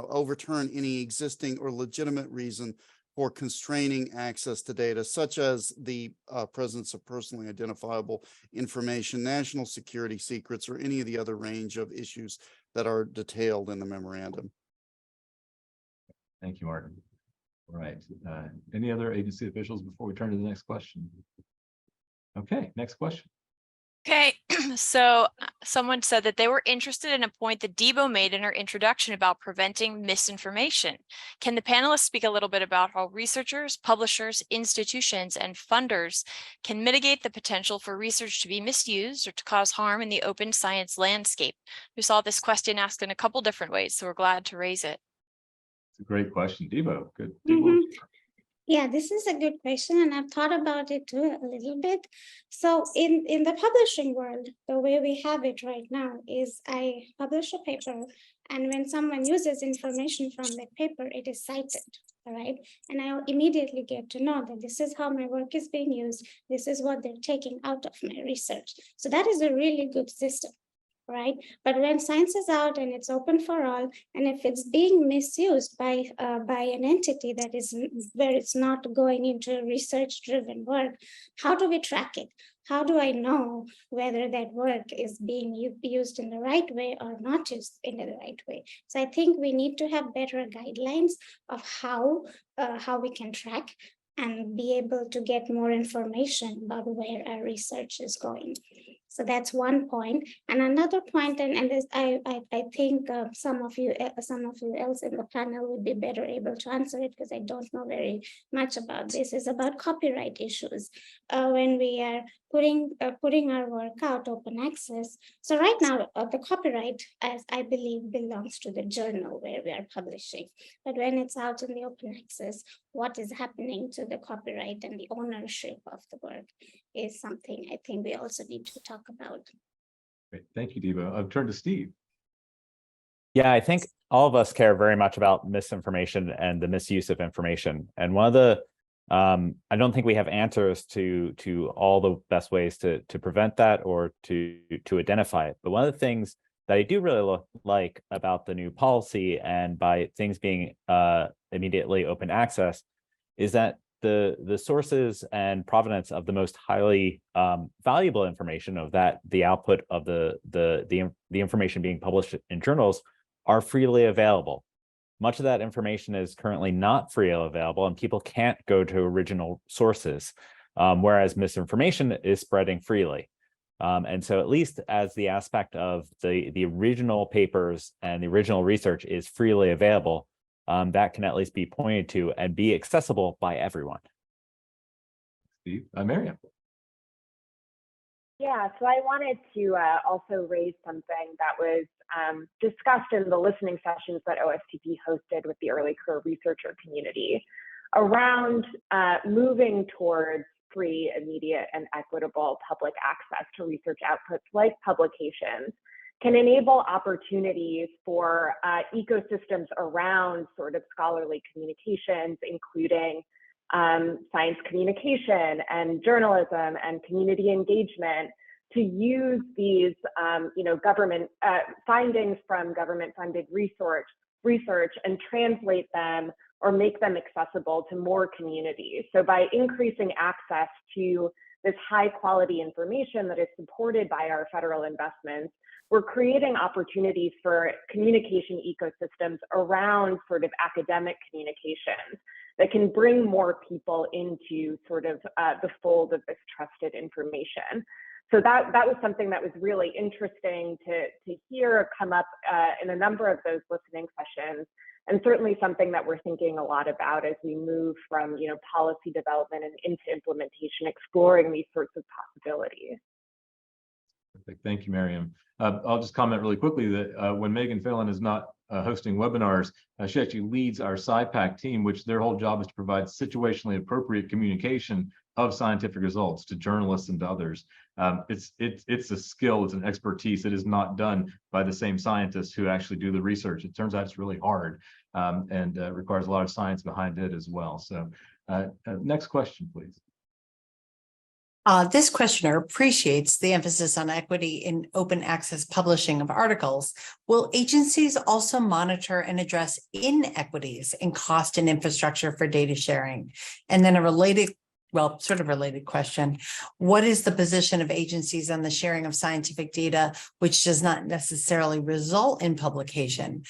overturn any existing or legitimate reason for constraining access to data, such as the presence of personally identifiable information, national security secrets, or any of the other range of issues that are detailed in the memorandum. Thank you, Martin. All right. Any other agency officials before we turn to the next question? Okay, next question. Okay, so someone said that they were interested in a point that Debo made in her introduction about preventing misinformation. Can the panelists speak a little bit about how researchers, publishers, institutions, and funders can mitigate the potential for research to be misused or to cause harm in the open science landscape? We saw this question asked in a couple different ways, so we're glad to raise it. It's a great question. Debo, good. Yeah, this is a good question, and I've thought about it too a little bit. So in the publishing world, the way we have it right now is I publish a paper, and when someone uses information from that paper, it is cited, all right? And I immediately get to know that this is how my work is being used. This is what they're taking out of my research. So that is a really good system. Right, but when science is out and it's open for all, and if it's being misused by an entity that is where it's not going into research-driven work, how do we track it? How do I know whether that work is being used in the right way or not used in the right way? So I think we need to have better guidelines of how we can track and be able to get more information about where our research is going. So that's one point. And another point, and this, I think some of you else in the panel would be better able to answer it because I don't know very much about this, is about copyright issues. When we are putting our work out open access. So right now, the copyright, as I believe, belongs to the journal where we are publishing. But when it's out in the open access, what is happening to the copyright and the ownership of the work is something I think we also need to talk about. Great. Thank you, Debo. I'll turn to Steve. Yeah, I think all of us care very much about misinformation and the misuse of information. And one of the, I don't think we have answers to all the best ways to prevent that or to identify it. But one of the things that I do really like about the new policy and by things being immediately open access is that the sources and provenance of the most highly valuable information of that, the output of the information being published in journals are freely available. Much of that information is currently not freely available and people can't go to original sources, whereas misinformation is spreading freely. And so at least as the aspect of the original papers and the original research is freely available, that can at least be pointed to and be accessible by everyone. Steve, Miriam. Yeah, so I wanted to also raise something that was discussed in the listening sessions that OSTP hosted with the early career researcher community around moving towards free, immediate, and equitable public access to research outputs like publications can enable opportunities for ecosystems around sort of scholarly communications, including science communication and journalism and community engagement, to use these government findings from government-funded research and translate them or make them accessible to more communities. So by increasing access to this high quality information that is supported by our federal investments, we're creating opportunities for communication ecosystems around sort of academic communications that can bring more people into sort of the fold of this trusted information. So that was something that was really interesting to hear come up in a number of those listening sessions, and certainly something that we're thinking a lot about as we move from policy development and into implementation, exploring these sorts of possibilities. Perfect. Thank you, Miriam. I'll just comment really quickly that when Megan Phelan is not hosting webinars, she actually leads our SciPac team, which their whole job is to provide situationally appropriate communication of scientific results to journalists and to others. It's a skill, it's an expertise. It is not done by the same scientists who actually do the research. It turns out it's really hard and requires a lot of science behind it as well. So next question, please. This questioner appreciates the emphasis on equity in open access publishing of articles. Will agencies also monitor and address inequities in cost and infrastructure for data sharing? And then a related, well, sort of related question, what is the position of agencies on the sharing of scientific data, which does not necessarily result in publication?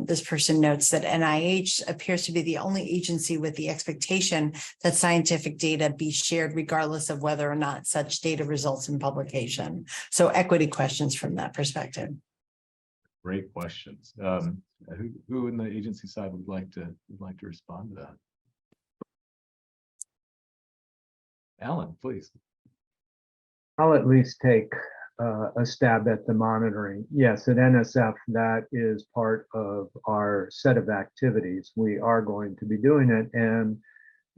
This person notes that NIH appears to be the only agency with the expectation that scientific data be shared regardless of whether or not such data results in publication. So equity questions from that perspective. Great questions. Who in the agency side would like to respond to that? Alan, please. I'll at least take a stab at the monitoring. Yes, at NSF, that is part of our set of activities. We are going to be doing it, and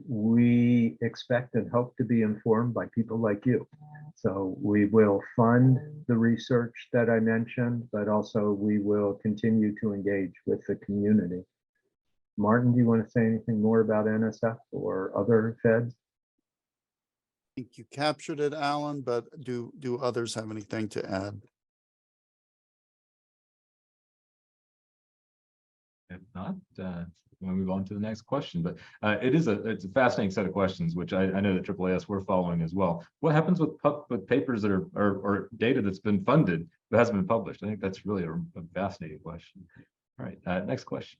we expect and hope to be informed by people like you. So we will fund the research that I mentioned, but also we will continue to engage with the community. Martin, do you want to say anything more about NSF or other feds? I think you captured it, Alan, but do others have anything to add? If not, we'll move on to the next question. But it's a fascinating set of questions, which I know that AAAS we're following as well. What happens with papers that are or data that's been funded but hasn't been published? I think that's really a fascinating question. All right, next question.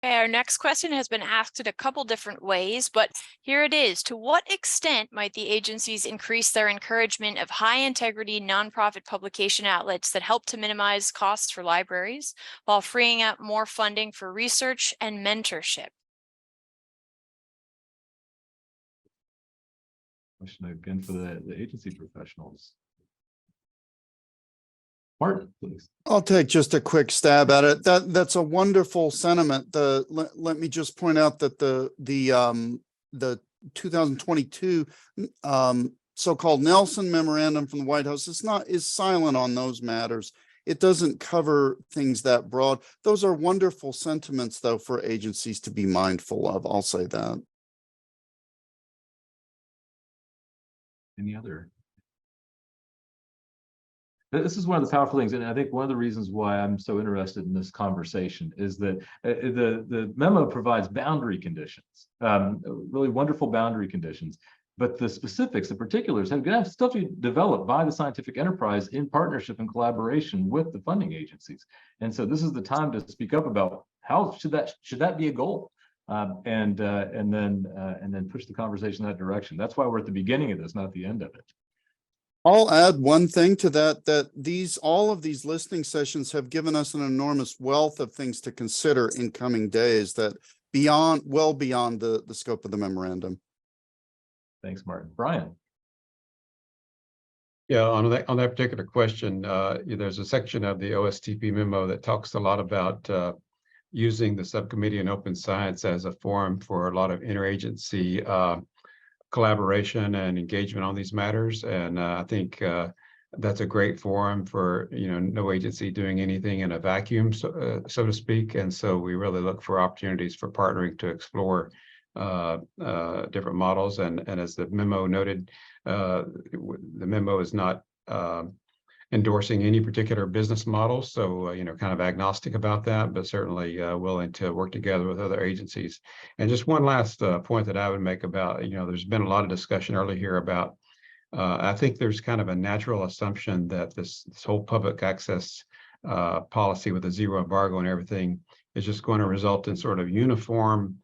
Okay, our next question has been asked in a couple different ways, but here it is. To what extent might the agencies increase their encouragement of high integrity nonprofit publication outlets that help to minimize costs for libraries while freeing up more funding for research and mentorship? Question again for the agency professionals. Martin, please. I'll take just a quick stab at it. That's a wonderful sentiment. Let me just point out that the 2022 so-called Nelson Memorandum from the White House is silent on those matters. It doesn't cover things that broad. Those are wonderful sentiments, though, for agencies to be mindful of. I'll say that. Any other? This is one of the powerful things, and I think one of the reasons why I'm so interested in this conversation is that the memo provides boundary conditions, really wonderful boundary conditions, but the specifics, the particulars, have got stuff to be developed by the scientific enterprise in partnership and collaboration with the funding agencies. And so this is the time to speak up about how should that be a goal, and then push the conversation in that direction. That's why we're at the beginning of this, not the end of it. I'll add one thing to that, all of these listening sessions have given us an enormous wealth of things to consider in coming days that well beyond the scope of the memorandum. Thanks, Martin. Brian. Yeah, on that particular question, there's a section of the OSTP memo that talks a lot about using the Subcommittee on Open Science as a forum for a lot of interagency collaboration and engagement on these matters. And I think that's a great forum for, no agency doing anything in a vacuum, so to speak. And so we really look for opportunities for partnering to explore different models. And as the memo noted, the memo is not endorsing any particular business model. So, kind of agnostic about that, but certainly willing to work together with other agencies. And just one last point that I would make about, there's been a lot of discussion earlier here about, I think there's kind of a natural assumption that this whole public access policy with a zero embargo and everything is just going to result in sort of uniform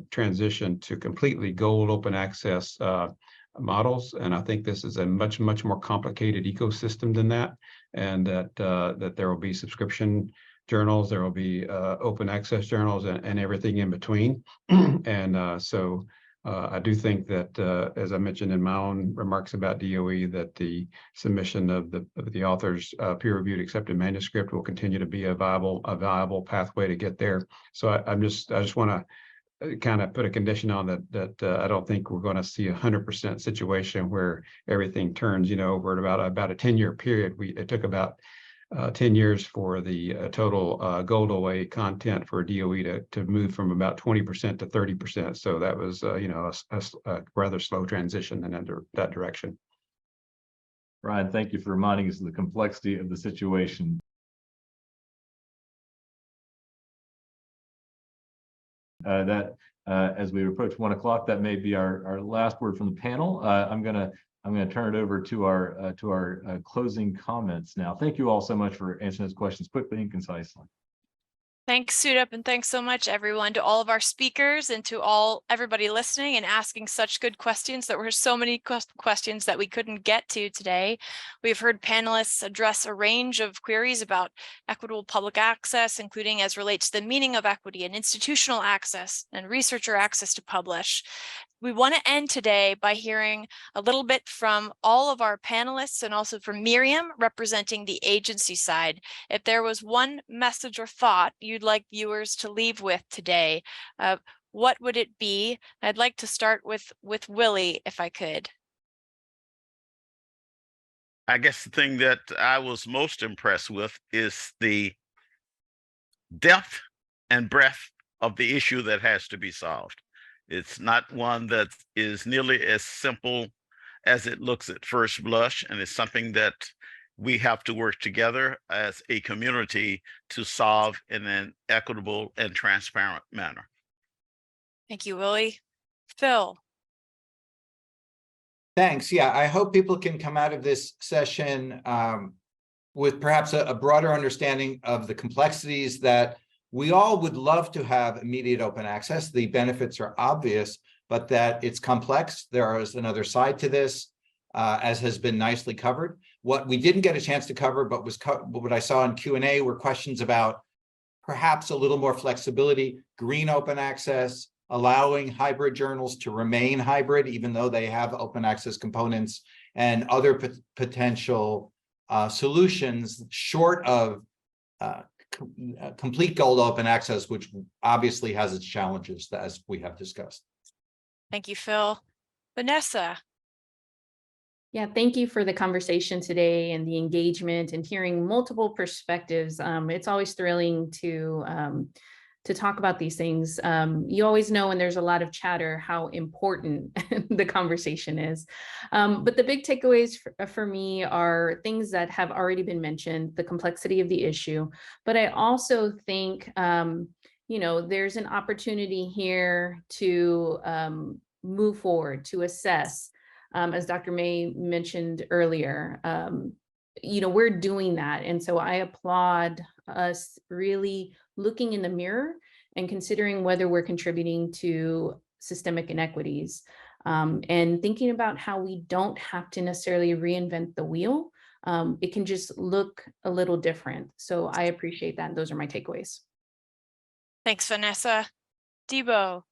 transition to completely gold open access models. And I think this is a much more complicated ecosystem than that, and that there will be subscription journals, there will be open access journals, and everything in between. And so I do think that, as I mentioned in my own remarks about DOE, that the submission of the author's peer-reviewed accepted manuscript will continue to be a viable pathway to get there. So I just want to kind of put a condition on that I don't think we're going to see 100% situation where everything turns, over about a 10-year period. It took about 10 years for the total gold OA content for DOE to move from about 20% to 30%. So that was, a rather slow transition in that direction. Ryan, thank you for reminding us of the complexity of the situation. As we approach 1 o'clock, that may be our last word from the panel. I'm gonna turn it over to our closing comments now. Thank you all so much for answering those questions quickly and concisely. Thanks, Sudip, and thanks so much, everyone, to all of our speakers and to everybody listening and asking such good questions. There were so many questions that we couldn't get to today. We've heard panelists address a range of queries about equitable public access, including as relates to the meaning of equity and institutional access and researcher access to publish. We want to end today by hearing a little bit from all of our panelists and also from Miriam representing the agency side. If there was one message or thought you'd like viewers to leave with today, what would it be? I'd like to start with Willie, if I could. I guess the thing that I was most impressed with is the depth and breadth of the issue that has to be solved. It's not one that is nearly as simple as it looks at first blush, and it's something that we have to work together as a community to solve in an equitable and transparent manner. Thank you, Willie. Phil. Thanks. Yeah, I hope people can come out of this session with perhaps a broader understanding of the complexities that we all would love to have immediate open access. The benefits are obvious, but that it's complex. There is another side to this, as has been nicely covered. What we didn't get a chance to cover, but what I saw in Q&A were questions about perhaps a little more flexibility, green open access, allowing hybrid journals to remain hybrid, even though they have open access components, and other potential solutions short of complete gold open access, which obviously has its challenges, as we have discussed. Thank you, Phil. Vanessa. Yeah, thank you for the conversation today and the engagement and hearing multiple perspectives. It's always thrilling to talk about these things. You always know when there's a lot of chatter how important the conversation is. But the big takeaways for me are things that have already been mentioned, the complexity of the issue. But I also think, there's an opportunity here to move forward, to assess. As Dr. May mentioned earlier, we're doing that. And so I applaud us really looking in the mirror and considering whether we're contributing to systemic inequities, and thinking about how we don't have to necessarily reinvent the wheel. It can just look a little different. So I appreciate that. Those are my takeaways. Thanks, Vanessa. Debo.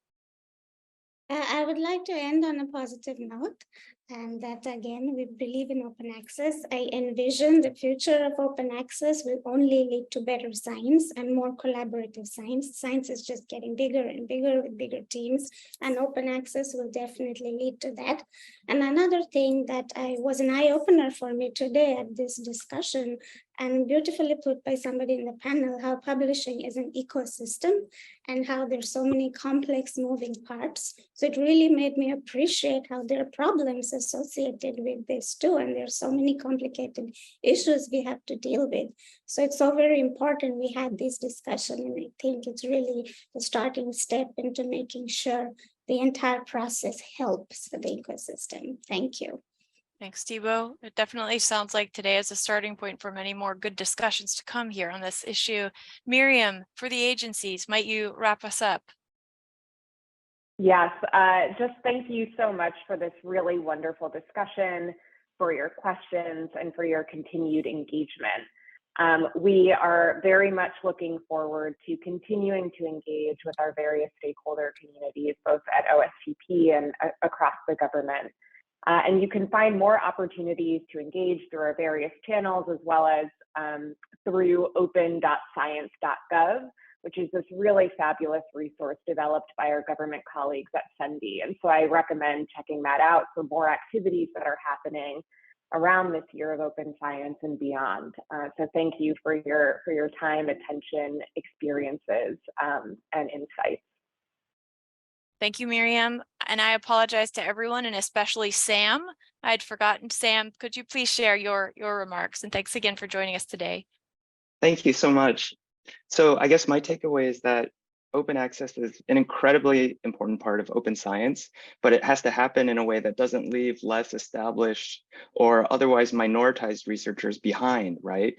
I would like to end on a positive note. and that again, we believe in open access. I envision the future of open access will only lead to better science and more collaborative science. Science is just getting bigger and bigger with bigger teams, and open access will definitely lead to that. And another thing that was an eye-opener for me today at this discussion, and beautifully put by somebody in the panel, how publishing is an ecosystem and how there's so many complex moving parts. So it really made me appreciate how there are problems associated with this too. And there's so many complicated issues we have to deal with. So it's so very important we had this discussion. And I think it's really the starting step into making sure the entire process helps the ecosystem. Thank you. Thanks, Thibault. It definitely sounds like today is a starting point for many more good discussions to come here on this issue. Miriam, for the agencies, might you wrap us up? Yes, just thank you so much for this really wonderful discussion, for your questions, and for your continued engagement. We are very much looking forward to continuing to engage with our various stakeholder communities, both at OSTP and across the government. And you can find more opportunities to engage through our various channels, as well as through open.science.gov, which is this really fabulous resource developed by our government colleagues at SENDI. And so I recommend checking that out for more activities that are happening around this year of open science and beyond. So thank you for your time, attention, experiences, and insights. Thank you, Miriam. And I apologize to everyone, and especially Sam. I'd forgotten. Sam, could you please share your remarks? And thanks again for joining us today. Thank you so much. So I guess my takeaway is that open access is an incredibly important part of open science, but it has to happen in a way that doesn't leave less established or otherwise minoritized researchers behind, right?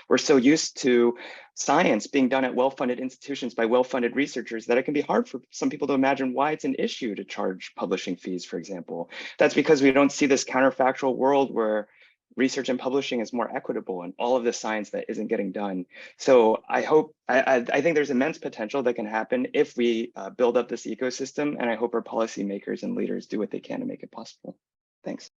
We're so used to science being done at well-funded institutions by well-funded researchers that it can be hard for some people to imagine why it's an issue to charge publishing fees, for example. That's because we don't see this counterfactual world where research and publishing is more equitable and all of the science that isn't getting done. So I think there's immense potential that can happen if we build up this ecosystem, and I hope our policymakers and leaders do what they can to make it possible. Thanks.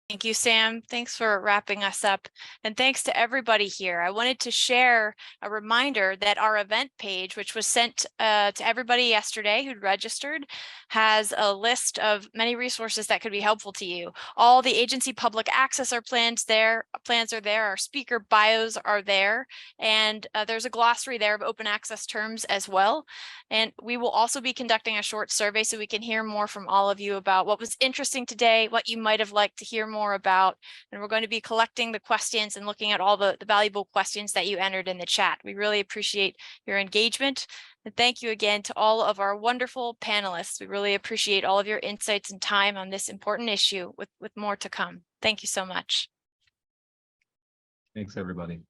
Thank you, Sam. Thanks for wrapping us up. And thanks to everybody here. I wanted to share a reminder that our event page, which was sent to everybody yesterday who'd registered, has a list of many resources that could be helpful to you. All the agency public access plans are there, our speaker bios are there, and there's a glossary there of open access terms as well. And we will also be conducting a short survey so we can hear more from all of you about what was interesting today, what you might have liked to hear more about, and we're going to be collecting the questions and looking at all the valuable questions that you entered in the chat. We really appreciate your engagement, and thank you again to all of our wonderful panelists. We really appreciate all of your insights and time on this important issue with more to come. Thank you so much. Thanks, everybody.